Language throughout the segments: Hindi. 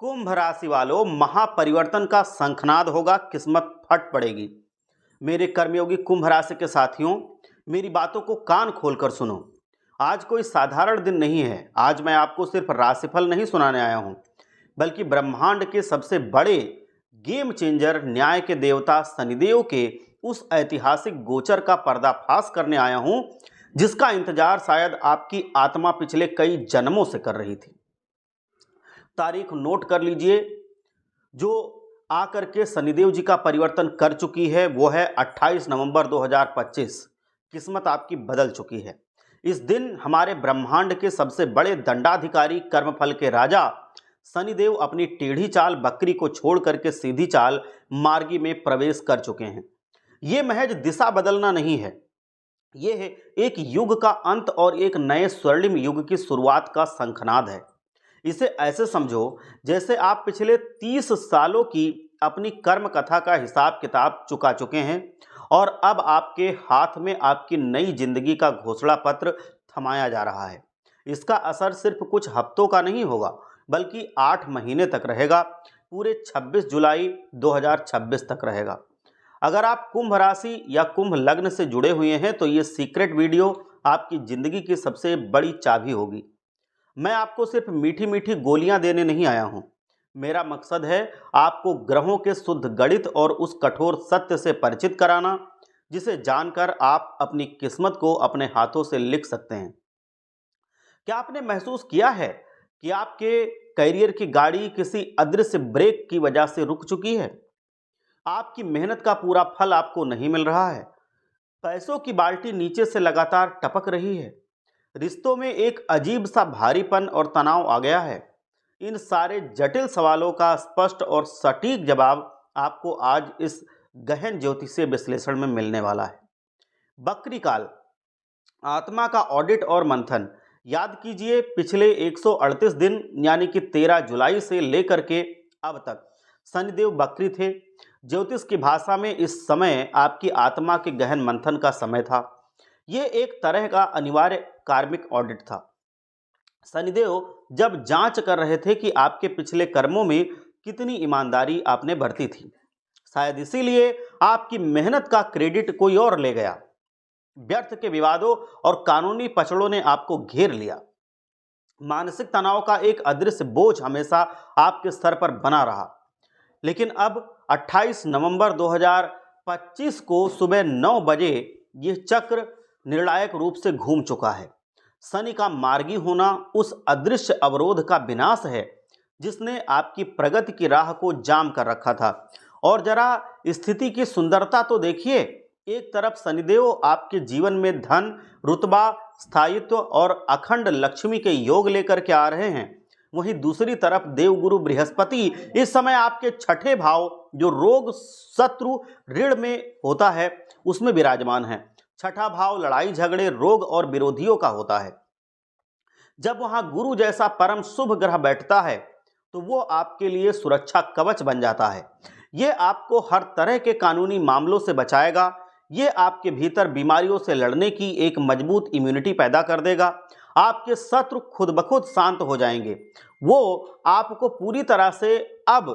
कुंभ राशि वालों, महापरिवर्तन का शंखनाद होगा, किस्मत फट पड़ेगी। मेरे कर्मयोगी कुंभ राशि के साथियों, मेरी बातों को कान खोलकर सुनो। आज कोई साधारण दिन नहीं है। आज मैं आपको सिर्फ राशिफल नहीं सुनाने आया हूं, बल्कि ब्रह्मांड के सबसे बड़े गेम चेंजर, न्याय के देवता शनिदेव के उस ऐतिहासिक गोचर का पर्दाफाश करने आया हूं, जिसका इंतजार शायद आपकी आत्मा पिछले कई जन्मों से कर रही थी। तारीख नोट कर लीजिए। जो आकर के शनिदेव जी का परिवर्तन कर चुकी है वो है 28 नवंबर 2025। किस्मत आपकी बदल चुकी है। इस दिन हमारे ब्रह्मांड के सबसे बड़े दंडाधिकारी, कर्मफल के राजा शनिदेव अपनी टेढ़ी चाल बकरी को छोड़ करके सीधी चाल मार्गी में प्रवेश कर चुके हैं। ये महज दिशा बदलना नहीं है, ये है एक युग का अंत और एक नए स्वर्णिम युग की शुरुआत का शंखनाद है। इसे ऐसे समझो जैसे आप पिछले 30 सालों की अपनी कर्म कथा का हिसाब किताब चुका चुके हैं और अब आपके हाथ में आपकी नई जिंदगी का घोषणा पत्र थमाया जा रहा है। इसका असर सिर्फ कुछ हफ्तों का नहीं होगा, बल्कि 8 महीने तक रहेगा। पूरे 26 जुलाई 2026 तक रहेगा। अगर आप कुंभ राशि या कुंभ लग्न से जुड़े हुए हैं तो ये सीक्रेट वीडियो आपकी जिंदगी की सबसे बड़ी चाबी होगी। मैं आपको सिर्फ मीठी मीठी गोलियां देने नहीं आया हूं। मेरा मकसद है आपको ग्रहों के शुद्ध गणित और उस कठोर सत्य से परिचित कराना, जिसे जानकर आप अपनी किस्मत को अपने हाथों से लिख सकते हैं। क्या आपने महसूस किया है कि आपके करियर की गाड़ी किसी अदृश्य ब्रेक की वजह से रुक चुकी है? आपकी मेहनत का पूरा फल आपको नहीं मिल रहा है। पैसों की बाल्टी नीचे से लगातार टपक रही है। रिश्तों में एक अजीब सा भारीपन और तनाव आ गया है। इन सारे जटिल सवालों का स्पष्ट और सटीक जवाब आपको आज इस गहन ज्योतिषीय विश्लेषण में मिलने वाला है। बकरी काल, आत्मा का ऑडिट और मंथन। याद कीजिए, पिछले 138 दिन यानी कि 13 जुलाई से लेकर के अब तक शनिदेव बकरी थे। ज्योतिष की भाषा में इस समय आपकी आत्मा के गहन मंथन का समय था। ये एक तरह का अनिवार्य कार्मिक ऑडिट था। शनिदेव जब जांच कर रहे थे कि आपके पिछले कर्मों में कितनी ईमानदारी आपने बरती थी। शायद इसीलिए आपकी मेहनत का क्रेडिट कोई और ले गया। व्यर्थ के विवादों और कानूनी पचड़ों ने आपको घेर लिया। मानसिक तनाव का एक अदृश्य बोझ हमेशा आपके सर पर बना रहा। लेकिन अब 28 नवंबर 2025 को सुबह 9 बजे यह चक्र निर्णायक रूप से घूम चुका है। शनि का मार्गी होना उस अदृश्य अवरोध का विनाश है जिसने आपकी प्रगति की राह को जाम कर रखा था। और जरा स्थिति की सुंदरता तो देखिए। एक तरफ शनिदेव आपके जीवन में धन, रुतबा, स्थायित्व और अखंड लक्ष्मी के योग लेकर के आ रहे हैं। वहीं दूसरी तरफ देवगुरु बृहस्पति इस समय आपके छठे भाव, जो रोग, शत्रु, ऋण में होता है, उसमें विराजमान है। छठा भाव लड़ाई झगड़े, रोग और विरोधियों का होता है। जब वहां गुरु जैसा परम शुभ ग्रह बैठता है तो वो आपके लिए सुरक्षा कवच बन जाता है। ये आपको हर तरह के कानूनी मामलों से बचाएगा। ये आपके भीतर बीमारियों से लड़ने की एक मजबूत इम्यूनिटी पैदा कर देगा। आपके शत्रु खुद ब खुद शांत हो जाएंगे। वो आपको पूरी तरह से अब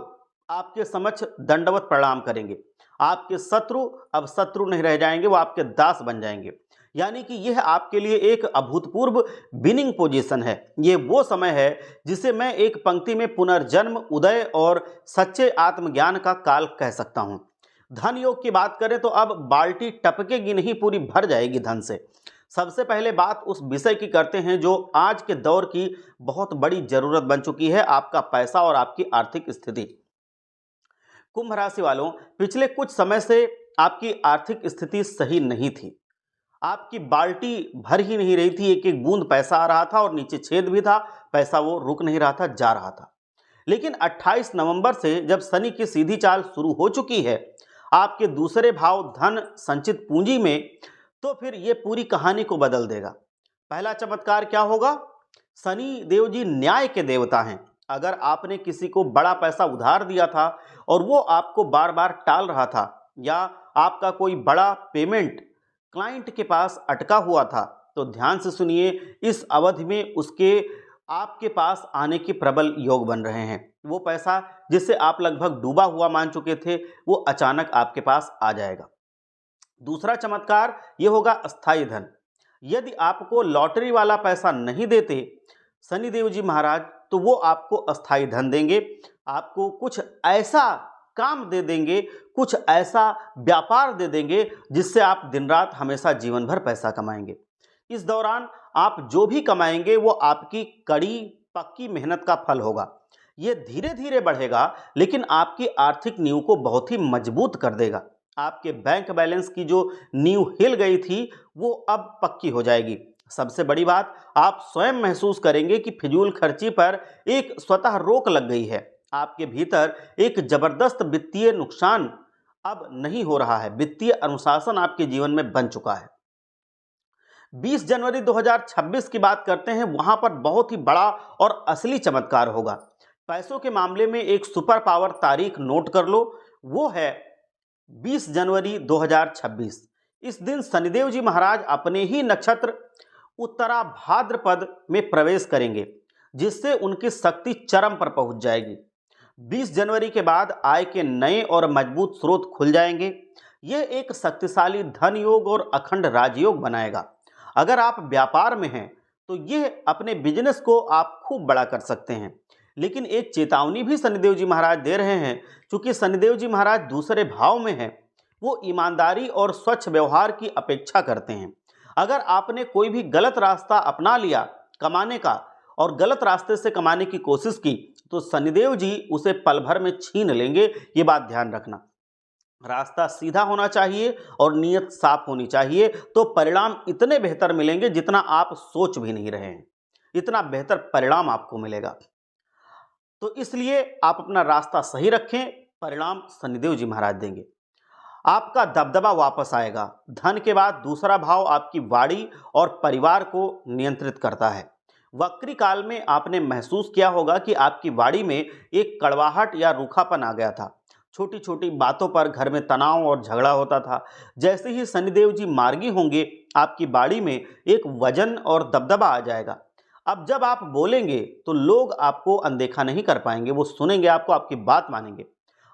आपके समक्ष दंडवत प्रणाम करेंगे। आपके शत्रु अब शत्रु नहीं रह जाएंगे, वो आपके दास बन जाएंगे। यानी कि यह आपके लिए एक अभूतपूर्व विनिंग पोजीशन है। ये वो समय है जिसे मैं एक पंक्ति में पुनर्जन्म, उदय और सच्चे आत्मज्ञान का काल कह सकता हूं। धन योग की बात करें तो अब बाल्टी टपकेगी नहीं, पूरी भर जाएगी धन से। सबसे पहले बात उस विषय की करते हैं जो आज के दौर की बहुत बड़ी जरूरत बन चुकी है, आपका पैसा और आपकी आर्थिक स्थिति। कुंभ राशि वालों, पिछले कुछ समय से आपकी आर्थिक स्थिति सही नहीं थी। आपकी बाल्टी भर ही नहीं रही थी। एक एक बूंद पैसा आ रहा था और नीचे छेद भी था। पैसा वो रुक नहीं रहा था, जा रहा था। लेकिन 28 नवंबर से जब शनि की सीधी चाल शुरू हो चुकी है आपके दूसरे भाव धन, संचित पूंजी में, तो फिर ये पूरी कहानी को बदल देगा। पहला चमत्कार क्या होगा? शनि देव जी न्याय के देवता हैं। अगर आपने किसी को बड़ा पैसा उधार दिया था और वो आपको बार बार टाल रहा था, या आपका कोई बड़ा पेमेंट क्लाइंट के पास अटका हुआ था, तो ध्यान से सुनिए, इस अवधि में उसके आपके पास आने के प्रबल योग बन रहे हैं। वो पैसा जिससे आप लगभग डूबा हुआ मान चुके थे, वो अचानक आपके पास आ जाएगा। दूसरा चमत्कार ये होगा अस्थाई धन। यदि आपको लॉटरी वाला पैसा नहीं देते शनिदेव जी महाराज, तो वो आपको अस्थाई धन देंगे। आपको कुछ ऐसा काम दे देंगे, कुछ ऐसा व्यापार दे देंगे जिससे आप दिन रात हमेशा जीवन भर पैसा कमाएंगे। इस दौरान आप जो भी कमाएंगे वो आपकी कड़ी पक्की मेहनत का फल होगा। ये धीरे धीरे बढ़ेगा, लेकिन आपकी आर्थिक नींव को बहुत ही मजबूत कर देगा। आपके बैंक बैलेंस की जो नींव हिल गई थी, वो अब पक्की हो जाएगी। सबसे बड़ी बात, आप स्वयं महसूस करेंगे कि फिजूल खर्ची पर एक स्वतः रोक लग गई है। आपके भीतर एक जबरदस्त वित्तीय नुकसान अब नहीं हो रहा है। वित्तीय अनुशासन आपके जीवन में बन चुका है। 20 जनवरी 2026 की बात करते हैं, वहां पर बहुत ही बड़ा और असली चमत्कार होगा। पैसों के मामले में एक सुपर पावर तारीख नोट कर लो, वो है 20 जनवरी 2026। इस दिन शनिदेव जी महाराज अपने ही नक्षत्र उत्तरा भाद्रपद में प्रवेश करेंगे, जिससे उनकी शक्ति चरम पर पहुंच जाएगी। 20 जनवरी के बाद आय के नए और मजबूत स्रोत खुल जाएंगे। यह एक शक्तिशाली धन योग और अखंड राजयोग बनाएगा। अगर आप व्यापार में हैं तो यह अपने बिजनेस को आप खूब बड़ा कर सकते हैं। लेकिन एक चेतावनी भी शनिदेव जी महाराज दे रहे हैं। चूंकि शनिदेव जी महाराज दूसरे भाव में हैं, वो ईमानदारी और स्वच्छ व्यवहार की अपेक्षा करते हैं। अगर आपने कोई भी गलत रास्ता अपना लिया कमाने का और गलत रास्ते से कमाने की कोशिश की, तो शनिदेव जी उसे पल भर में छीन लेंगे। ये बात ध्यान रखना। रास्ता सीधा होना चाहिए और नीयत साफ होनी चाहिए, तो परिणाम इतने बेहतर मिलेंगे जितना आप सोच भी नहीं रहे हैं। इतना बेहतर परिणाम आपको मिलेगा। तो इसलिए आप अपना रास्ता सही रखें, परिणाम शनिदेव जी महाराज देंगे। आपका दबदबा वापस आएगा। धन के बाद दूसरा भाव आपकी वाणी और परिवार को नियंत्रित करता है। वक्री काल में आपने महसूस किया होगा कि आपकी वाणी में एक कड़वाहट या रूखापन आ गया था। छोटी छोटी बातों पर घर में तनाव और झगड़ा होता था। जैसे ही शनिदेव जी मार्गी होंगे, आपकी वाणी में एक वजन और दबदबा आ जाएगा। अब जब आप बोलेंगे तो लोग आपको अनदेखा नहीं कर पाएंगे, वो सुनेंगे आपको, आपकी बात मानेंगे।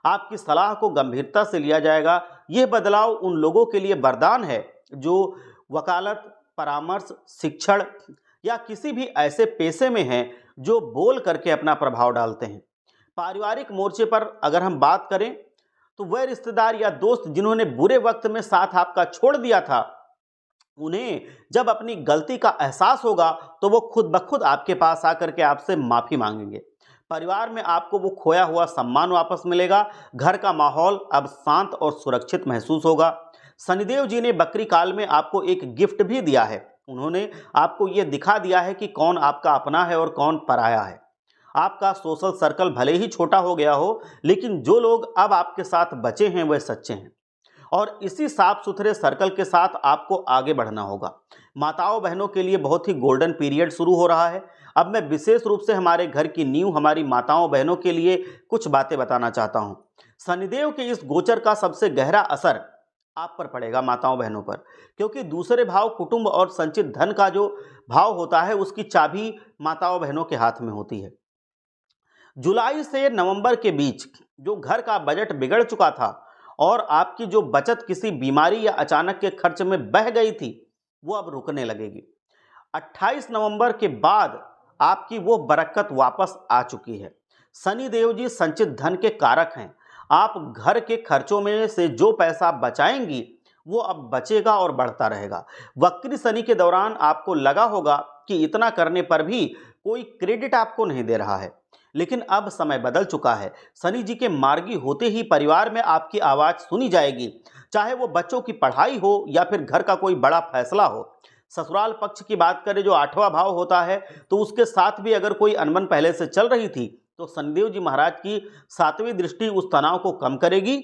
आपकी सलाह को गंभीरता से लिया जाएगा। यह बदलाव उन लोगों के लिए वरदान है जो वकालत, परामर्श, शिक्षण या किसी भी ऐसे पेशे में हैं जो बोल करके अपना प्रभाव डालते हैं। पारिवारिक मोर्चे पर अगर हम बात करें तो वह रिश्तेदार या दोस्त जिन्होंने बुरे वक्त में साथ आपका छोड़ दिया था, उन्हें जब अपनी गलती का एहसास होगा तो वो खुद ब खुद आपके पास आकर के आपसे माफ़ी मांगेंगे। परिवार में आपको वो खोया हुआ सम्मान वापस मिलेगा। घर का माहौल अब शांत और सुरक्षित महसूस होगा। शनिदेव जी ने बकरी काल में आपको एक गिफ्ट भी दिया है। उन्होंने आपको ये दिखा दिया है कि कौन आपका अपना है और कौन पराया है। आपका सोशल सर्कल भले ही छोटा हो गया हो, लेकिन जो लोग अब आपके साथ बचे हैं वह सच्चे हैं। और इसी साफ सुथरे सर्कल के साथ आपको आगे बढ़ना होगा। माताओं बहनों के लिए बहुत ही गोल्डन पीरियड शुरू हो रहा है। अब मैं विशेष रूप से हमारे घर की नींव, हमारी माताओं बहनों के लिए कुछ बातें बताना चाहता हूं। शनिदेव के इस गोचर का सबसे गहरा असर आप पर पड़ेगा, माताओं बहनों पर, क्योंकि दूसरे भाव कुटुंब और संचित धन का जो भाव होता है, उसकी चाबी माताओं बहनों के हाथ में होती है। जुलाई से नवंबर के बीच जो घर का बजट बिगड़ चुका था और आपकी जो बचत किसी बीमारी या अचानक के खर्च में बह गई थी, वो अब रुकने लगेगी। 28 नवंबर के बाद आपकी वो बरकत वापस आ चुकी है। शनि देव जी संचित धन के कारक हैं। आप घर के खर्चों में से जो पैसा बचाएंगी वो अब बचेगा और बढ़ता रहेगा। वक्री शनि के दौरान आपको लगा होगा कि इतना करने पर भी कोई क्रेडिट आपको नहीं दे रहा है, लेकिन अब समय बदल चुका है। शनि जी के मार्गी होते ही परिवार में आपकी आवाज़ सुनी जाएगी, चाहे वो बच्चों की पढ़ाई हो या फिर घर का कोई बड़ा फैसला हो। ससुराल पक्ष की बात करें, जो 8वां भाव होता है, तो उसके साथ भी अगर कोई अनबन पहले से चल रही थी तो शनिदेव जी महाराज की 7वीं दृष्टि उस तनाव को कम करेगी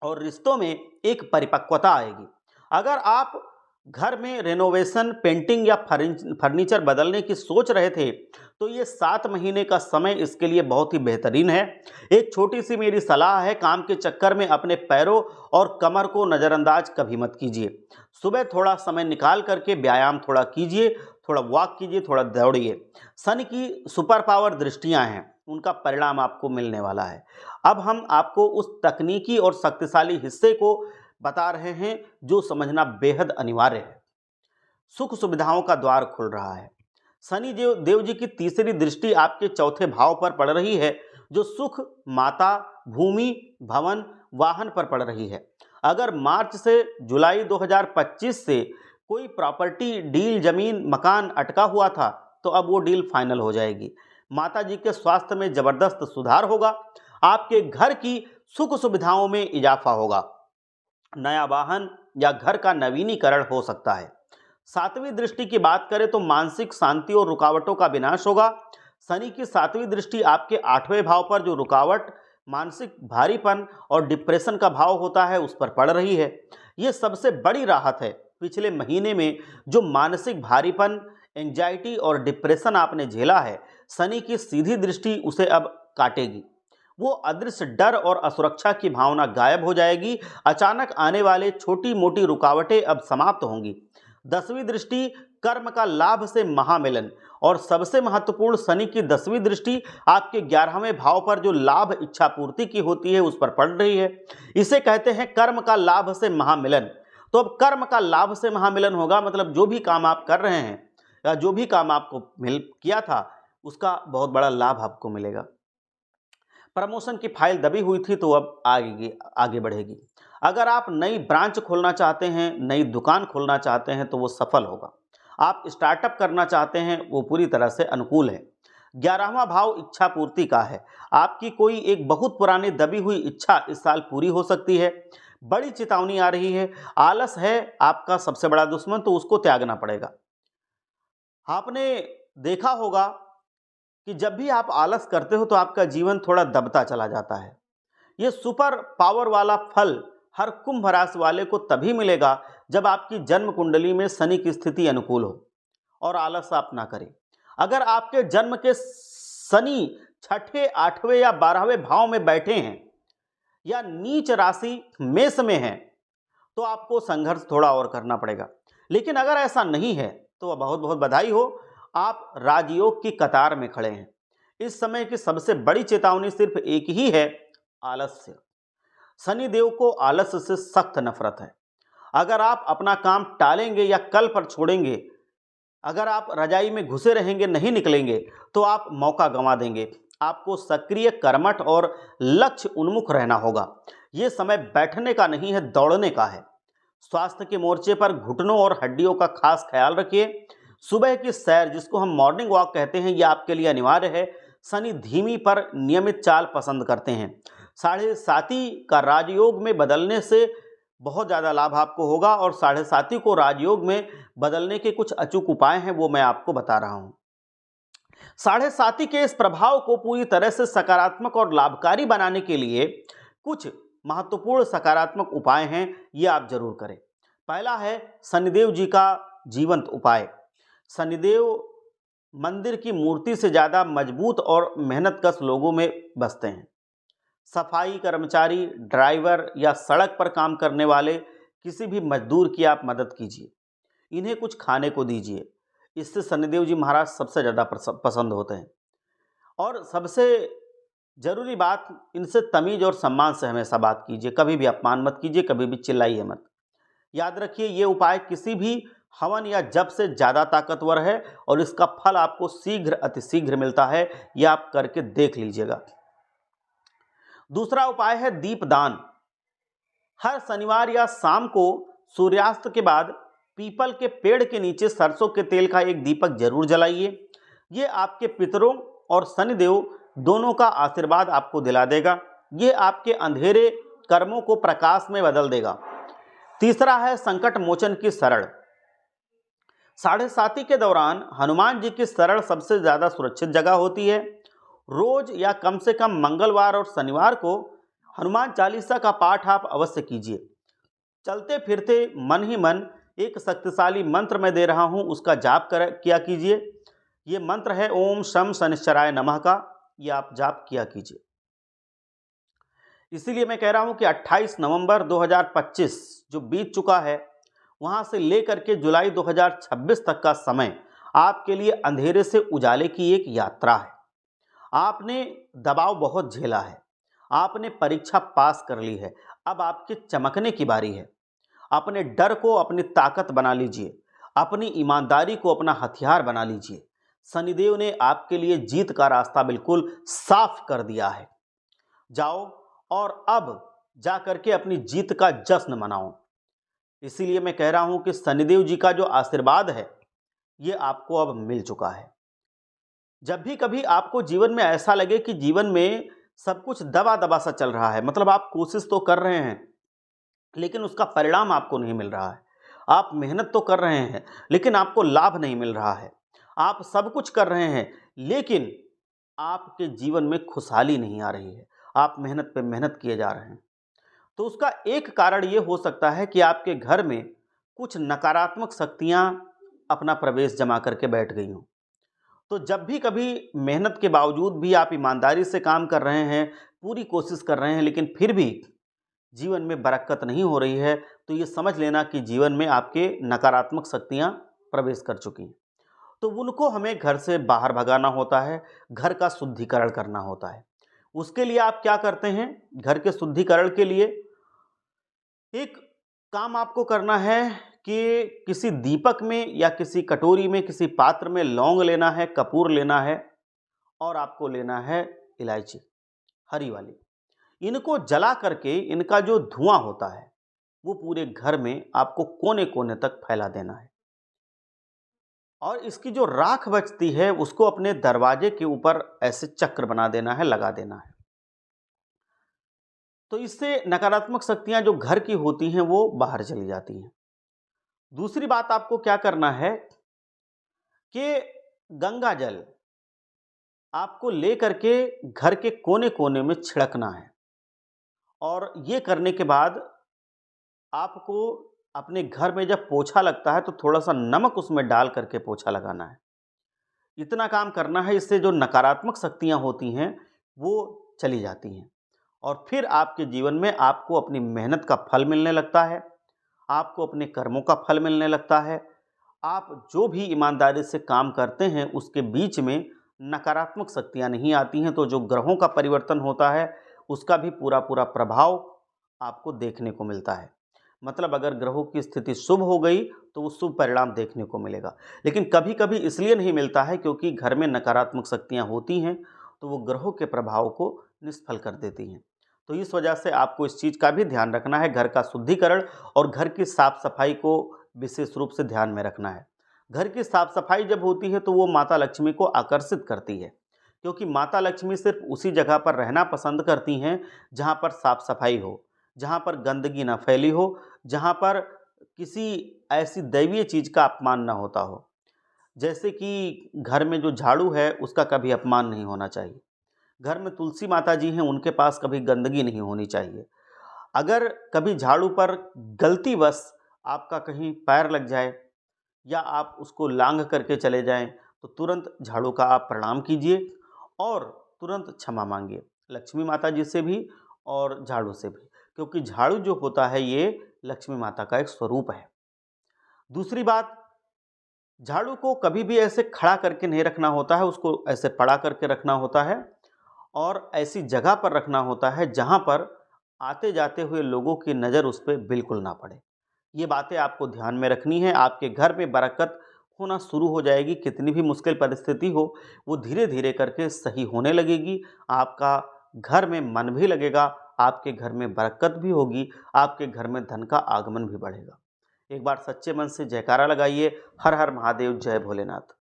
और रिश्तों में एक परिपक्वता आएगी। अगर आप घर में रेनोवेशन, पेंटिंग या फर्नीचर बदलने की सोच रहे थे तो ये 7 महीने का समय इसके लिए बहुत ही बेहतरीन है। एक छोटी सी मेरी सलाह है, काम के चक्कर में अपने पैरों और कमर को नज़रअंदाज कभी मत कीजिए। सुबह थोड़ा समय निकाल करके व्यायाम थोड़ा कीजिए थोड़ा वॉक कीजिए, थोड़ा दौड़िए। शनि की सुपर पावर दृष्टियां हैं, उनका परिणाम आपको मिलने वाला है। अब हम आपको उस तकनीकी और शक्तिशाली हिस्से को बता रहे हैं जो समझना बेहद अनिवार्य है। सुख सुविधाओं का द्वार खुल रहा है। शनि देव जी की तीसरी दृष्टि आपके चौथे भाव पर पड़ रही है, जो सुख, माता, भूमि, भवन, वाहन पर पड़ रही है। अगर मार्च से जुलाई 2025 से कोई प्रॉपर्टी डील, जमीन, मकान अटका हुआ था, तो अब वो डील फाइनल हो जाएगी। माता जी के स्वास्थ्य में जबरदस्त सुधार होगा। आपके घर की सुख सुविधाओं में इजाफा होगा। नया वाहन या घर का नवीनीकरण हो सकता है। सातवीं दृष्टि की बात करें तो मानसिक शांति और रुकावटों का विनाश होगा। शनि की सातवीं दृष्टि आपके आठवें भाव पर, जो रुकावट, मानसिक भारीपन और डिप्रेशन का भाव होता है, उस पर पड़ रही है। ये सबसे बड़ी राहत है। पिछले महीने में जो मानसिक भारीपन, एंजाइटी और डिप्रेशन आपने झेला है, शनि की सीधी दृष्टि उसे अब काटेगी। वो अदृश्य डर और असुरक्षा की भावना गायब हो जाएगी। अचानक आने वाले छोटी मोटी रुकावटें अब समाप्त होंगी। 10वीं दृष्टि कर्म का लाभ से महामिलन, और सबसे महत्वपूर्ण शनि की 10वीं दृष्टि आपके 11वें भाव पर, जो लाभ इच्छा पूर्ति की होती है, उस पर पड़ रही है। इसे कहते हैं कर्म का लाभ से महामिलन। तो अब कर्म का लाभ से महामिलन होगा, मतलब जो भी काम आप कर रहे हैं या जो भी काम आपको किया था, उसका बहुत बड़ा लाभ आपको मिलेगा। प्रमोशन की फाइल दबी हुई थी, तो अब आगे बढ़ेगी। अगर आप नई ब्रांच खोलना चाहते हैं, नई दुकान खोलना चाहते हैं, तो वो सफल होगा। आप स्टार्टअप करना चाहते हैं, वो पूरी तरह से अनुकूल है। 11वां भाव इच्छा पूर्ति का है। आपकी कोई एक बहुत पुरानी दबी हुई इच्छा इस साल पूरी हो सकती है। बड़ी चेतावनी आ रही है। आलस है आपका सबसे बड़ा दुश्मन, तो उसको त्यागना पड़ेगा। आपने देखा होगा कि जब भी आप आलस करते हो तो आपका जीवन थोड़ा दबता चला जाता है। ये सुपर पावर वाला फल हर कुंभ राशि वाले को तभी मिलेगा जब आपकी जन्म कुंडली में शनि की स्थिति अनुकूल हो और आलस आप ना करें। अगर आपके जन्म के शनि छठे, 8वें या 12वें भाव में बैठे हैं या नीच राशि मेष में है, तो आपको संघर्ष थोड़ा और करना पड़ेगा। लेकिन अगर ऐसा नहीं है तो बहुत बहुत बधाई हो, आप राजयोग की कतार में खड़े हैं। इस समय की सबसे बड़ी चेतावनी सिर्फ एक ही है, आलस्य। शनि देव को आलस्य से सख्त नफरत है। अगर आप अपना काम टालेंगे या कल पर छोड़ेंगे, अगर आप रजाई में घुसे रहेंगे, नहीं निकलेंगे, तो आप मौका गंवा देंगे। आपको सक्रिय, कर्मठ और लक्ष्य उन्मुख रहना होगा। ये समय बैठने का नहीं है, दौड़ने का है। स्वास्थ्य के मोर्चे पर घुटनों और हड्डियों का खास ख्याल रखिए। सुबह की सैर, जिसको हम मॉर्निंग वॉक कहते हैं, यह आपके लिए अनिवार्य है। शनि धीमी पर नियमित चाल पसंद करते हैं। 7.5 का राजयोग में बदलने से बहुत ज़्यादा लाभ आपको होगा, और 7.5 को राजयोग में बदलने के कुछ अचूक उपाय हैं, वो मैं आपको बता रहा हूँ। 7.5 के इस प्रभाव को पूरी तरह से सकारात्मक और लाभकारी बनाने के लिए कुछ महत्वपूर्ण सकारात्मक उपाय हैं, ये आप जरूर करें। पहला है शनिदेव जी का जीवंत उपाय। शनिदेव मंदिर की मूर्ति से ज़्यादा मजबूत और मेहनतकश लोगों में बसते हैं। सफाई कर्मचारी, ड्राइवर या सड़क पर काम करने वाले किसी भी मजदूर की आप मदद कीजिए। इन्हें कुछ खाने को दीजिए। इससे शनिदेव जी महाराज सबसे ज़्यादा पसंद होते हैं। और सबसे ज़रूरी बात, इनसे तमीज़ और सम्मान से हमेशा बात कीजिए। कभी भी अपमान मत कीजिए, कभी भी चिल्लाइए मत। याद रखिए, ये उपाय किसी भी हवन या जप से ज़्यादा ताकतवर है और इसका फल आपको शीघ्र, अतिशीघ्र मिलता है। यह आप करके देख लीजिएगा। दूसरा उपाय है दीपदान। हर शनिवार या शाम को सूर्यास्त के बाद पीपल के पेड़ के नीचे सरसों के तेल का एक दीपक जरूर जलाइए। ये आपके पितरों और शनिदेव दोनों का आशीर्वाद आपको दिला देगा। ये आपके अंधेरे कर्मों को प्रकाश में बदल देगा। तीसरा है संकट मोचन की शरण। 7.5 के दौरान हनुमान जी की शरण सबसे ज़्यादा सुरक्षित जगह होती है। रोज या कम से कम मंगलवार और शनिवार को हनुमान चालीसा का पाठ आप अवश्य कीजिए। चलते फिरते मन ही मन एक शक्तिशाली मंत्र मैं दे रहा हूँ, उसका जाप किया कीजिए। ये मंत्र है ओम शम शनिश्चराय नमः का। ये आप जाप किया कीजिए। इसीलिए मैं कह रहा हूँ कि 28 नवंबर 2025 जो बीत चुका है, वहाँ से लेकर के जुलाई 2026 तक का समय आपके लिए अंधेरे से उजाले की एक यात्रा है। आपने दबाव बहुत झेला है, आपने परीक्षा पास कर ली है, अब आपके चमकने की बारी है। अपने डर को अपनी ताकत बना लीजिए, अपनी ईमानदारी को अपना हथियार बना लीजिए। शनिदेव ने आपके लिए जीत का रास्ता बिल्कुल साफ कर दिया है। जाओ और अब जा करके अपनी जीत का जश्न मनाओ। इसीलिए मैं कह रहा हूं कि शनिदेव जी का जो आशीर्वाद है ये आपको अब मिल चुका है। जब भी कभी आपको जीवन में ऐसा लगे कि जीवन में सब कुछ दबा दबा सा चल रहा है, मतलब आप कोशिश तो कर रहे हैं लेकिन उसका परिणाम आपको नहीं मिल रहा है, आप मेहनत तो कर रहे हैं लेकिन आपको लाभ नहीं मिल रहा है, आप सब कुछ कर रहे हैं लेकिन आपके जीवन में खुशहाली नहीं आ रही है, आप मेहनत पे मेहनत किए जा रहे हैं, तो उसका एक कारण ये हो सकता है कि आपके घर में कुछ नकारात्मक शक्तियां अपना प्रवेश जमा करके बैठ गई हों। तो जब भी कभी मेहनत के बावजूद भी आप ईमानदारी से काम कर रहे हैं, पूरी कोशिश कर रहे हैं, लेकिन फिर भी जीवन में बरकत नहीं हो रही है, तो ये समझ लेना कि जीवन में आपके नकारात्मक शक्तियां प्रवेश कर चुकी हैं। तो उनको हमें घर से बाहर भगाना होता है, घर का शुद्धिकरण करना होता है। उसके लिए आप क्या करते हैं? घर के शुद्धिकरण के लिए एक काम आपको करना है कि किसी दीपक में या किसी कटोरी में, किसी पात्र में लौंग लेना है, कपूर लेना है और आपको लेना है इलायची, हरी वाली। इनको जला करके इनका जो धुआं होता है वो पूरे घर में आपको कोने कोने तक फैला देना है और इसकी जो राख बचती है उसको अपने दरवाजे के ऊपर ऐसे चक्र बना देना है, लगा देना है। तो इससे नकारात्मक शक्तियां जो घर की होती हैं वो बाहर चली जाती हैं। दूसरी बात आपको क्या करना है कि गंगा जल आपको ले करके घर के कोने कोने में छिड़कना है और ये करने के बाद आपको अपने घर में जब पोछा लगता है तो थोड़ा सा नमक उसमें डाल करके पोछा लगाना है। इतना काम करना है, इससे जो नकारात्मक शक्तियां होती हैं वो चली जाती हैं और फिर आपके जीवन में आपको अपनी मेहनत का फल मिलने लगता है, आपको अपने कर्मों का फल मिलने लगता है। आप जो भी ईमानदारी से काम करते हैं उसके बीच में नकारात्मक शक्तियां नहीं आती हैं, तो जो ग्रहों का परिवर्तन होता है उसका भी पूरा पूरा प्रभाव आपको देखने को मिलता है। मतलब अगर ग्रहों की स्थिति शुभ हो गई तो वो शुभ परिणाम देखने को मिलेगा, लेकिन कभी कभी इसलिए नहीं मिलता है क्योंकि घर में नकारात्मक शक्तियां होती हैं तो वो ग्रहों के प्रभाव को निष्फल कर देती हैं। तो इस वजह से आपको इस चीज़ का भी ध्यान रखना है, घर का शुद्धिकरण और घर की साफ सफाई को विशेष रूप से ध्यान में रखना है। घर की साफ सफाई जब होती है तो वो माता लक्ष्मी को आकर्षित करती है, क्योंकि माता लक्ष्मी सिर्फ उसी जगह पर रहना पसंद करती हैं जहाँ पर साफ सफाई हो, जहाँ पर गंदगी ना फैली हो, जहाँ पर किसी ऐसी दैवीय चीज़ का अपमान ना होता हो। जैसे कि घर में जो झाड़ू है उसका कभी अपमान नहीं होना चाहिए। घर में तुलसी माता जी हैं उनके पास कभी गंदगी नहीं होनी चाहिए। अगर कभी झाड़ू पर गलतीवश आपका कहीं पैर लग जाए या आप उसको लांघ करके चले जाएं तो तुरंत झाड़ू का आप प्रणाम कीजिए और तुरंत क्षमा मांगिए, लक्ष्मी माता जी से भी और झाड़ू से भी, क्योंकि झाड़ू जो होता है ये लक्ष्मी माता का एक स्वरूप है। दूसरी बात, झाड़ू को कभी भी ऐसे खड़ा करके नहीं रखना होता है, उसको ऐसे पड़ा करके रखना होता है और ऐसी जगह पर रखना होता है जहाँ पर आते जाते हुए लोगों की नज़र उस पर बिल्कुल ना पड़े। ये बातें आपको ध्यान में रखनी है। आपके घर में बरकत होना शुरू हो जाएगी, कितनी भी मुश्किल परिस्थिति हो वो धीरे धीरे करके सही होने लगेगी। आपका घर में मन भी लगेगा, आपके घर में बरकत भी होगी, आपके घर में धन का आगमन भी बढ़ेगा। एक बार सच्चे मन से जयकारा लगाइए, हर हर महादेव, जय भोलेनाथ।